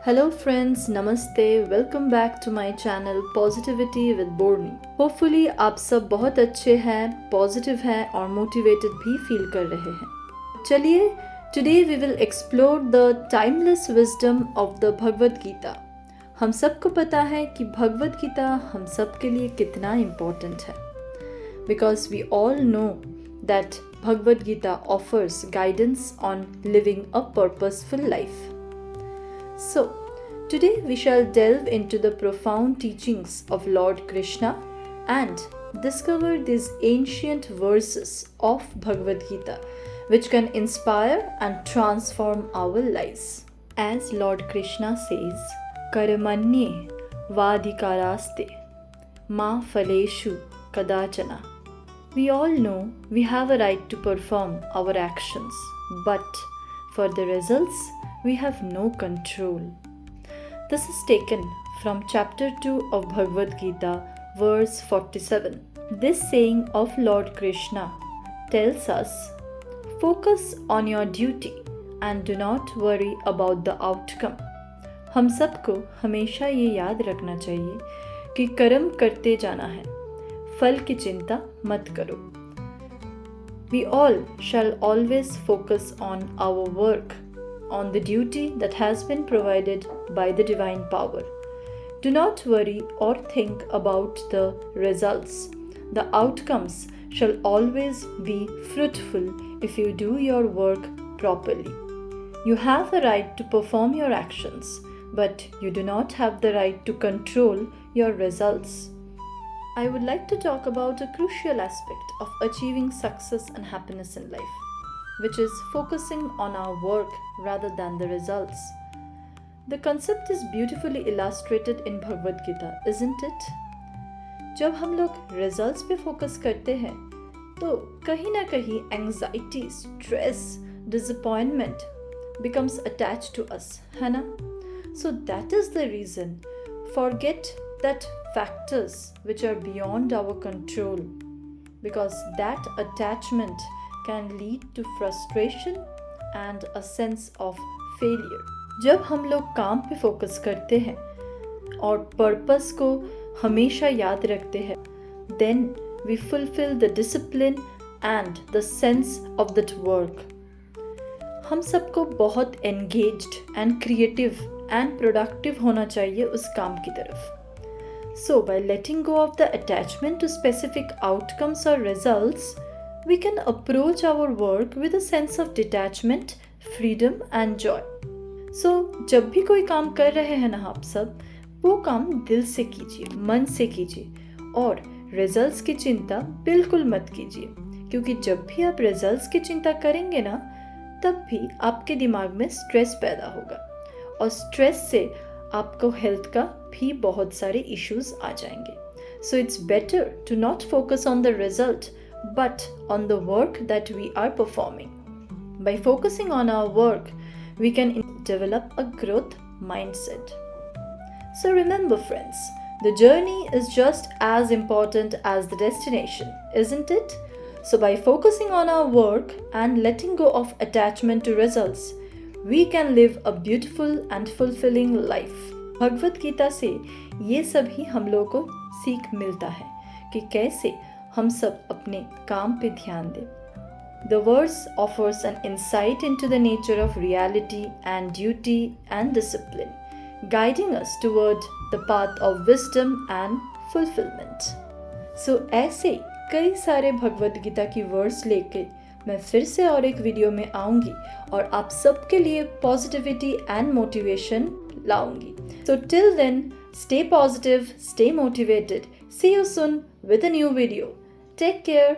Hello friends, Namaste. Welcome back to my channel Positivity with Borni. Hopefully आप सब बहुत अच्छे हैं, पॉजिटिव हैं और मोटिवेटेड भी फील कर रहे हैं। चलिए, today we will explore the timeless wisdom of the Bhagavad Gita. हम सबको पता है कि भगवद गीता हम सब के लिए कितना इम्पोर्टेंट है, because we all know that Bhagavad Gita offers guidance on living a purposeful life. So, today we shall delve into the profound teachings of Lord Krishna and discover these ancient verses of Bhagavad Gita which can inspire and transform our lives. As Lord Krishna says, Karamanye vadhikaraste ma phaleshu kadachana. We all know we have a right to perform our actions, but for the results, we have no control. This is taken from chapter 2 of Bhagavad Gita, verse 47. This saying of Lord Krishna tells us, focus on your duty and do not worry about the outcome. हम सबको हमेशा ये याद रखना चाहिए कि कर्म करते जाना है, फल की चिंता मत करो. We all shall always focus on our work, on the duty that has been provided by the divine power. Do not worry or think about the results. The outcomes shall always be fruitful if you do your work properly. You have a right to perform your actions, but you do not have the right to control your results. I would like to talk about a crucial aspect of achieving success and happiness in life, which is focusing on our work rather than the results. The concept is beautifully illustrated in Bhagavad Gita, isn't it? जब हम लोग results पे focus करते हैं, तो कहीं ना कहीं anxiety, stress, disappointment becomes attached to us, है ना? So that is the reason. Forget that factors which are beyond our control, because that attachment can lead to frustration and a sense of failure. जब हम लोग काम पे focus करते हैं और पर्पस को हमेशा याद रखते हैं, then we fulfill the discipline and the sense of that work. हम सबको बहुत engaged and creative and productive होना चाहिए उस काम की तरफ. So by letting go of the attachment to specific outcomes or results, we can approach our work with a sense of detachment, freedom and joy. So जब भी कोई काम कर रहे हैं ना आप सब, वो काम दिल से कीजिए, मन से कीजिए और रिजल्ट्स की चिंता बिल्कुल मत कीजिए, क्योंकि जब भी आप रिजल्ट्स की चिंता करेंगे ना, तब भी आपके दिमाग में स्ट्रेस पैदा होगा और स्ट्रेस से आपको हेल्थ का भी बहुत सारे इश्यूज आ जाएंगे. So it's better to not focus on the result but on the work that we are performing. By focusing on our work, we can develop a growth mindset. So remember friends, the journey is just as important as the destination, isn't it? So by focusing on our work and letting go of attachment to results, we can live a beautiful and fulfilling life. Bhagavad Gita से ये सभी हम लोगों को सीख मिलता है कि कैसे हम सब अपने काम पे ध्यान दें. The verse offers an insight into the nature of reality and duty and discipline, guiding us toward the path of wisdom and fulfillment. So ऐसे कई सारे भगवद गीता की वर्स लेके मैं फिर से और एक वीडियो में आऊंगी और आप सबके लिए पॉजिटिविटी एंड मोटिवेशन लाऊंगी. So till then, stay positive, stay motivated. See you soon with a new video. Take care.